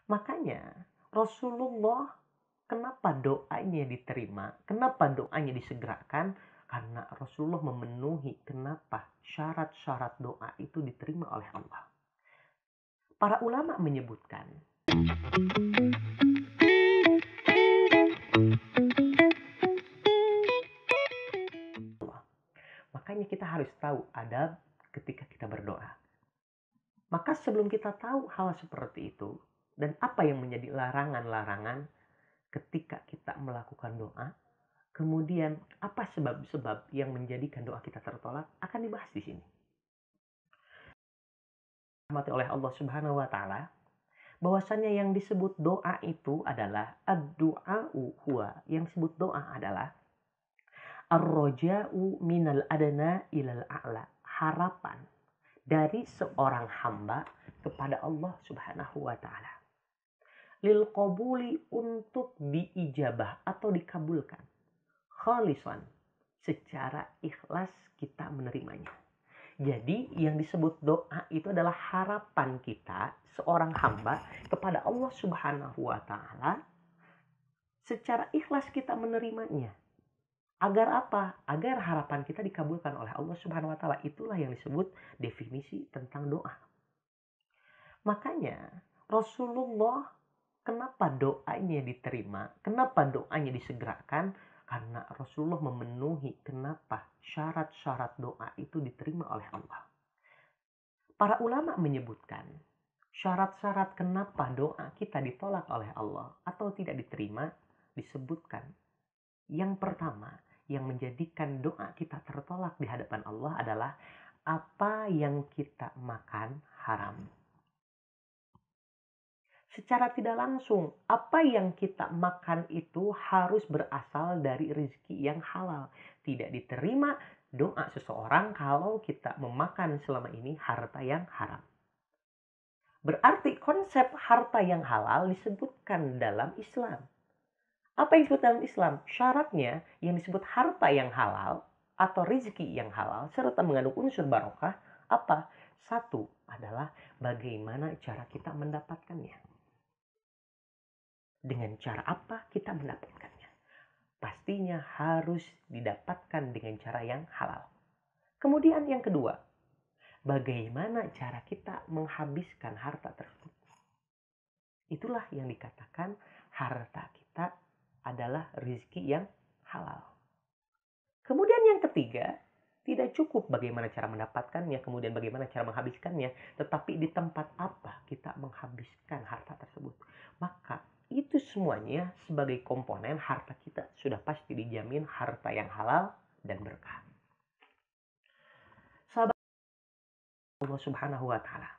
Makanya Rasulullah, kenapa doanya diterima? Kenapa doanya disegerakan? Karena Rasulullah memenuhi kenapa syarat-syarat doa itu diterima oleh Allah. Para ulama menyebutkan, makanya kita harus tahu adab ketika kita berdoa. Maka sebelum kita tahu hal seperti itu dan apa yang menjadi larangan-larangan ketika kita melakukan doa, kemudian apa sebab-sebab yang menjadikan doa kita tertolak, akan dibahas di sini. Rahmati oleh Allah Subhanahu wa taala, bahwasannya yang disebut doa itu adalah ad-du'a'u huwa. Yang disebut doa adalah ar-raja'u minal adna ilal a'la. Harapan dari seorang hamba kepada Allah Subhanahu wa taala. Lil qabuli, untuk diijabah atau dikabulkan. Khalisan, secara ikhlas kita menerimanya. Jadi yang disebut doa itu adalah harapan kita seorang hamba kepada Allah Subhanahu wa taala, secara ikhlas kita menerimanya. Agar apa? Agar harapan kita dikabulkan oleh Allah Subhanahu wa taala. Itulah yang disebut definisi tentang doa. Makanya Rasulullah, kenapa doanya diterima? Kenapa doanya disegerakan? Karena Rasulullah memenuhi kenapa syarat-syarat doa itu diterima oleh Allah. Para ulama menyebutkan syarat-syarat kenapa doa kita ditolak oleh Allah atau tidak diterima disebutkan. Yang pertama, yang menjadikan doa kita tertolak di hadapan Allah adalah apa yang kita makan haram. Secara tidak langsung, apa yang kita makan itu harus berasal dari rezeki yang halal. Tidak diterima doa seseorang kalau kita memakan selama ini harta yang haram. Berarti konsep harta yang halal disebutkan dalam Islam. Apa yang disebut dalam Islam? Syaratnya yang disebut harta yang halal atau rezeki yang halal serta mengandung unsur barokah apa? Satu adalah bagaimana cara kita mendapatkannya. Dengan cara apa kita mendapatkannya? Pastinya harus didapatkan dengan cara yang halal. Kemudian yang kedua, bagaimana cara kita menghabiskan harta tersebut? Itulah yang dikatakan harta kita adalah rezeki yang halal. Kemudian yang ketiga, tidak cukup bagaimana cara mendapatkannya, kemudian bagaimana cara menghabiskannya, tetapi di tempat apa kita menghabiskan harta tersebut. Maka itu semuanya sebagai komponen harta kita sudah pasti dijamin harta yang halal dan berkah. Sahabat Allah Subhanahu wa taala.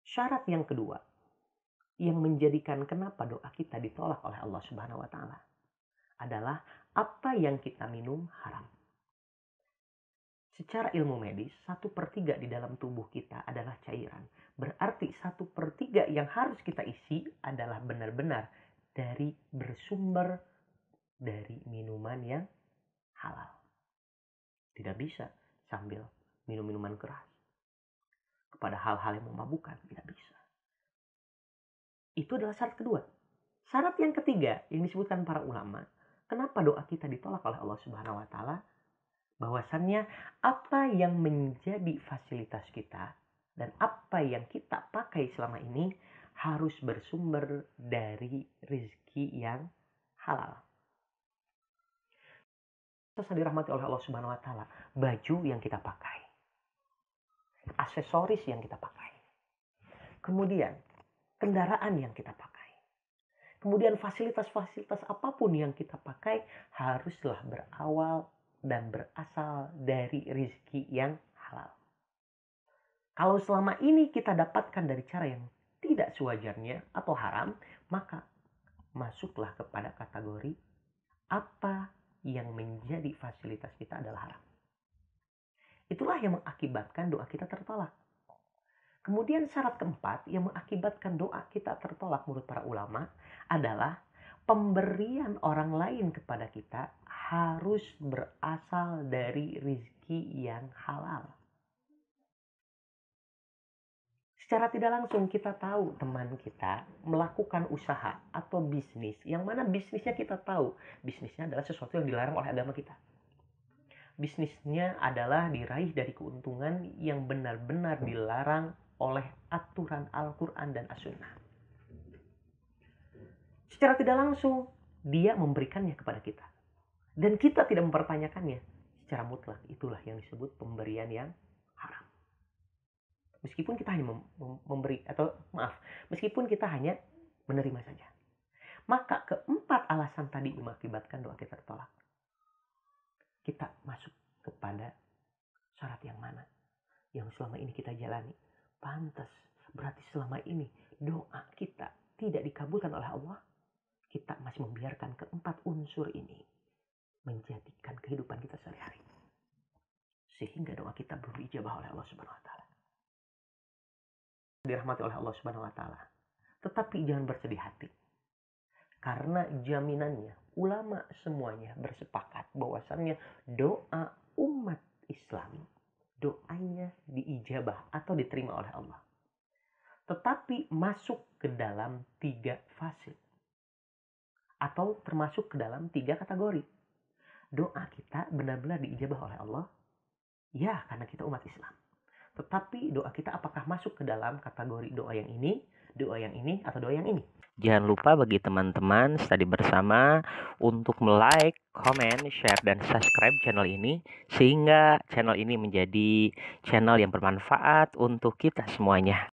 Syarat yang kedua yang menjadikan kenapa doa kita ditolak oleh Allah Subhanahu wa taala adalah apa yang kita minum haram. Secara ilmu medis, 1/3 di dalam tubuh kita adalah cairan. Berarti 1/3 yang harus kita isi adalah benar-benar dari bersumber dari minuman yang halal. Tidak bisa sambil minum minuman keras. Kepada hal-hal yang memabukkan, tidak bisa. Itu adalah syarat kedua. Syarat yang ketiga yang disebutkan para ulama, kenapa doa kita ditolak oleh Allah Subhanahu wa taala? Bahwasannya apa yang menjadi fasilitas kita dan apa yang kita pakai selama ini harus bersumber dari rezeki yang halal. Sesuai dirahmati oleh Allah Subhanahu wa taala, baju yang kita pakai, aksesoris yang kita pakai, kemudian kendaraan yang kita pakai, kemudian fasilitas-fasilitas apapun yang kita pakai haruslah berawal dan berasal dari rezeki yang halal. Kalau selama ini kita dapatkan dari cara yang tidak sewajarnya atau haram, maka masuklah kepada kategori apa yang menjadi fasilitas kita adalah haram. Itulah yang mengakibatkan doa kita tertolak. Kemudian syarat keempat yang mengakibatkan doa kita tertolak menurut para ulama adalah pemberian orang lain kepada kita harus berasal dari rezeki yang halal. Secara tidak langsung kita tahu teman kita melakukan usaha atau bisnis, yang mana bisnisnya kita tahu, bisnisnya adalah sesuatu yang dilarang oleh agama kita. Bisnisnya adalah diraih dari keuntungan yang benar-benar dilarang oleh aturan Al-Quran dan As-Sunnah. Secara tidak langsung, dia memberikannya kepada kita. Dan kita tidak mempertanyakannya. Secara mutlak, itulah yang disebut pemberian yang haram. Meskipun kita hanya meskipun kita hanya menerima saja. Maka keempat alasan tadi mengakibatkan doa kita tertolak. Kita masuk kepada syarat yang mana? Yang selama ini kita jalani. Pantas, berarti selama ini doa kita tidak dikabulkan oleh Allah. Kita masih membiarkan keempat unsur ini menjadikan kehidupan kita sehari-hari. Sehingga doa kita belum dijabah oleh Allah Subhanahu wa taala. Dirahmati oleh Allah Subhanahu wa taala. Tetapi jangan bersedih hati. Karena jaminannya ulama semuanya bersepakat bahwasannya doa umat Islam doanya diijabah atau diterima oleh Allah. Tetapi masuk ke dalam 3 fase. Atau termasuk ke dalam 3 kategori. Doa kita benar-benar diijabah oleh Allah. Ya, karena kita umat Islam. Tetapi doa kita apakah masuk ke dalam kategori doa yang ini, atau doa yang ini? Jangan lupa bagi teman-teman study bersama untuk like, comment, share, dan subscribe channel ini. Sehingga channel ini menjadi channel yang bermanfaat untuk kita semuanya.